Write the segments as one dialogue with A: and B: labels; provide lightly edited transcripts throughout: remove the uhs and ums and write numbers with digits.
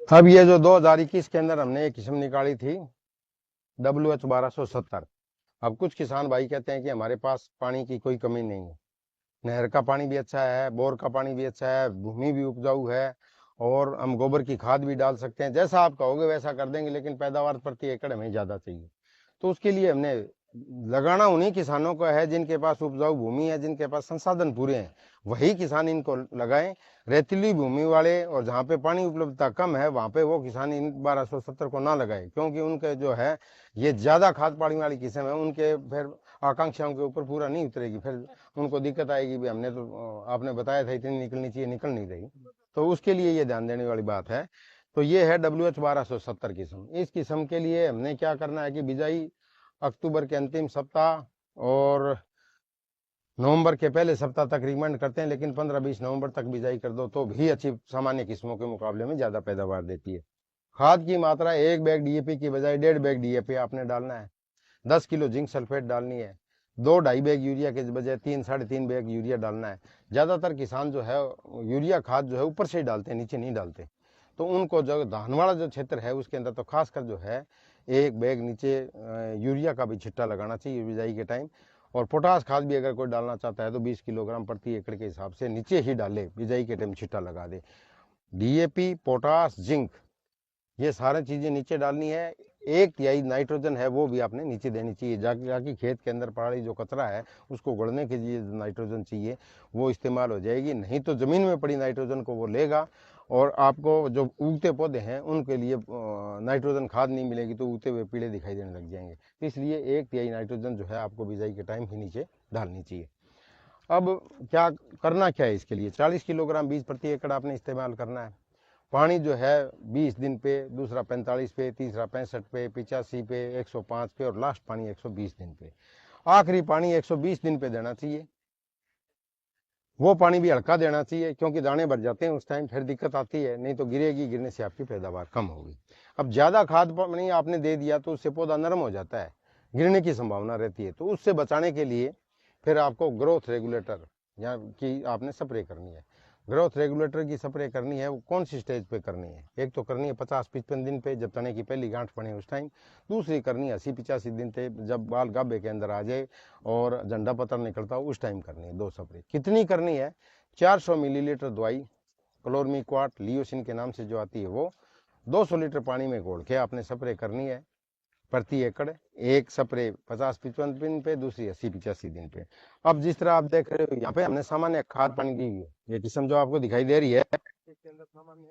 A: अब ये जो 2021 के अंदर हमने एक किस्म निकाली थी WH 1270। अब कुछ किसान भाई कहते हैं कि हमारे पास पानी की कोई कमी नहीं है, नहर का पानी भी अच्छा है, बोर का पानी भी अच्छा है, भूमि भी उपजाऊ है, और हम गोबर की खाद भी डाल सकते हैं, जैसा आप कहोगे वैसा कर देंगे, लेकिन पैदावार प्रति एकड़ हमें ज़्यादा चाहिए। तो उसके लिए हमने लगाना उन्हीं किसानों को है जिनके पास उपजाऊ भूमि है, जिनके पास संसाधन पूरे हैं, वही किसान इनको लगाएं। रेतीली भूमि वाले और जहाँ पे पानी उपलब्धता कम है वहाँ पे वो किसान इन 1270 को ना लगाए, क्योंकि उनके जो है ये ज़्यादा खाद पानी वाली किस्म है, उनके फिर आकांक्षाओं के ऊपर पूरा नहीं उतरेगी, फिर उनको दिक्कत आएगी भी हमने तो आपने बताया था इतनी निकलनी चाहिए, निकल नहीं रही। तो उसके लिए ये ध्यान देने वाली बात है। तो ये है WH 1270 किस्म। इस किस्म के लिए हमने क्या करना है कि बिजाई अक्टूबर के अंतिम सप्ताह और नवंबर के पहले सप्ताह तक रिकमेंड करते हैं, लेकिन 15-20 नवंबर तक बिजाई कर दो तो भी अच्छी सामान्य किस्मों के मुकाबले में ज़्यादा पैदावार देती है। खाद की मात्रा 1 बैग DAP की बजाय 1.5 बैग DAP आपने डालना है, 10 किलो जिंक सल्फेट डालनी है, 2-2.5 बैग यूरिया के बजाय 3-3.5 बैग यूरिया डालना है। ज़्यादातर किसान जो है यूरिया खाद जो है ऊपर से ही डालते हैं, नीचे नहीं डालते। तो उनको जो धान वाला जो क्षेत्र है उसके अंदर तो खासकर जो है 1 बैग नीचे यूरिया का भी छिट्टा लगाना चाहिए बिजाई के टाइम। और पोटास खाद भी अगर कोई डालना चाहता है तो 20 किलोग्राम प्रति एकड़ के हिसाब से नीचे ही डाले, बिजाई के टाइम छिट्टा लगा दे। DAP, पोटास, जिंक, ये सारी चीजें नीचे डालनी है। 1/3 नाइट्रोजन है वो भी आपने नीचे देनी चाहिए, जाकि खेत के अंदर पड़ी जो कचरा है उसको गड़ने के लिए नाइट्रोजन चाहिए वो इस्तेमाल हो जाएगी, नहीं तो जमीन में पड़ी नाइट्रोजन को वो लेगा और आपको जो उगते पौधे हैं उनके लिए नाइट्रोजन खाद नहीं मिलेगी, तो उगते हुए पीले दिखाई देने लग जाएंगे। इसलिए 1/3 नाइट्रोजन जो है आपको बिजाई के टाइम ही नीचे डालनी चाहिए। अब क्या करना क्या है इसके लिए, 40 किलोग्राम बीज प्रति एकड़ आपने इस्तेमाल करना है। पानी जो है 20 दिन पे, दूसरा 45 पे, तीसरा 65 पे, 85 पे, 105 पे और लास्ट पानी 120 दिन पे। आखिरी पानी 120 दिन पे देना चाहिए। वो पानी भी हल्का देना चाहिए क्योंकि दाने भर जाते हैं उस टाइम, फिर दिक्कत आती है, नहीं तो गिरेगी, गिरने से आपकी पैदावार कम होगी। अब ज़्यादा खाद पानी आपने दे दिया तो उससे पौधा नरम हो जाता है, गिरने की संभावना रहती है। तो उससे बचाने के लिए फिर आपको ग्रोथ रेगुलेटर या की आपने स्प्रे करनी है। ग्रोथ रेगुलेटर की स्प्रे करनी है, वो कौन सी स्टेज पे करनी है? एक तो करनी है 50-55 दिन पे, जब तने की पहली गांठ पड़े उस टाइम। दूसरी करनी है 80-85 दिन पे, जब बाल गाभे के अंदर आ जाए और झंडा पत्थर निकलता हो उस टाइम करनी है। 2 स्प्रे कितनी करनी है? 400 मिलीलीटर दवाई क्लोरमीक्वाट लियोसिन के नाम से जो आती है वो 200 लीटर पानी में घोल के आपने स्प्रे करनी है प्रति एकड़। एक स्प्रे 50-55 दिन पे, दूसरी 80-85 दिन पे। अब जिस तरह आप देख रहे हो यहाँ पे हमने सामान्य खाद पानी की ये किस्म जो आपको दिखाई दे रही है, इसके अंदर सामान्य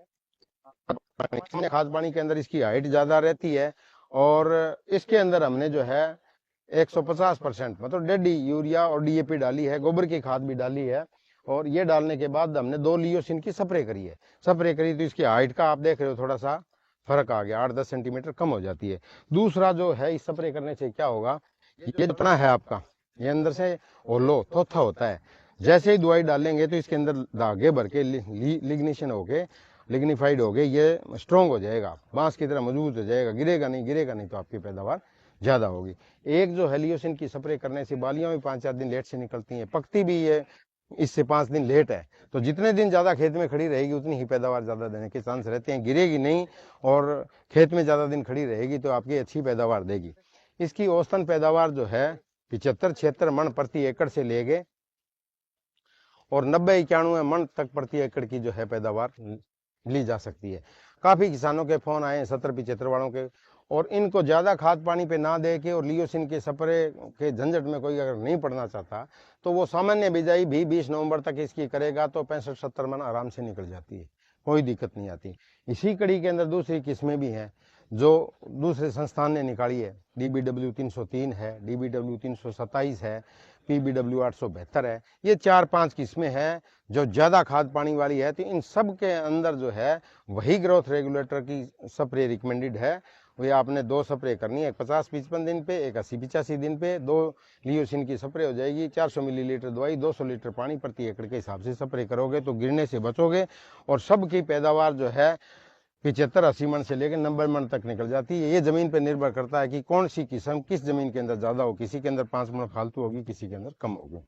A: खाद पानी के अंदर इसकी हाइट ज्यादा रहती है और इसके अंदर हमने जो है 150% मतलब 1.5 यूरिया और DAP डाली है, गोबर की खाद भी डाली है, और ये डालने के बाद हमने 2 लियोसिन की स्प्रे करी है। स्प्रे करी तो इसकी हाइट का आप देख रहे हो थोड़ा सा फर्क आ गया, 8-10 सेंटीमीटर कम हो जाती है। दूसरा जो है इस स्प्रे करने से क्या होगा, ये जितना है आपका ये अंदर से ओलो थोथा होता है, जैसे ही दवाई डालेंगे तो इसके अंदर धागे भर के लिग्निशन हो गए, लिग्निफाइड हो गए, ये स्ट्रॉन्ग हो जाएगा, बांस की तरह मजबूत हो जाएगा, गिरेगा नहीं तो आपकी पैदावार ज्यादा होगी। एक जो हेलियोसिन की स्प्रे करने से बालियां भी 5-4 दिन लेट से निकलती हैं, पकती भी ये इससे 5 दिन लेट है, तो जितने दिन ज्यादा खेत में खड़ी रहेगी उतनी ही पैदावार ज्यादा देने के चांस रहते हैं। गिरेगी नहीं और खेत में ज्यादा दिन खड़ी रहेगी तो आपकी अच्छी पैदावार देगी। इसकी औसतन पैदावार जो है 75-76 मन प्रति एकड़ से लेके और 90-91 मन तक प्रति एकड़ की जो है पैदावार ली जा सकती है। काफी किसानों के फोन आए 70-75 वालों के, और इनको ज्यादा खाद पानी पे ना दे के और लियोसिन के स्प्रे के झंझट में कोई अगर नहीं पड़ना चाहता तो वो सामान्य बिजाई भी 20 नवंबर तक इसकी करेगा तो 65-70 मन आराम से निकल जाती है, कोई दिक्कत नहीं आती। इसी कड़ी के अंदर दूसरी किस्में भी हैं जो दूसरे संस्थान ने निकाली है। DBW 303 है, DBW 327 है, PBW 872 है। ये 4-5 किस्में हैं जो ज्यादा खाद पानी वाली है। तो इन सब के अंदर जो है वही ग्रोथ रेगुलेटर की स्प्रे रिकमेंडेड है। वही आपने 2 स्प्रे करनी है, एक 50-55 दिन पे, एक 80-85 दिन पे। 2 लियोसिन की स्प्रे हो जाएगी, 400 मिलीलीटर दवाई, 200 लीटर पानी प्रति एकड़ के हिसाब से स्प्रे करोगे तो गिरने से बचोगे और सबकी पैदावार जो है 75-80 मन से लेकर 90 मन तक निकल जाती है। ये जमीन पर निर्भर करता है कि कौन सी किस्म किस जमीन के अंदर ज्यादा हो, किसी के अंदर 5 मन फालतू होगी, किसी के अंदर कम होगी।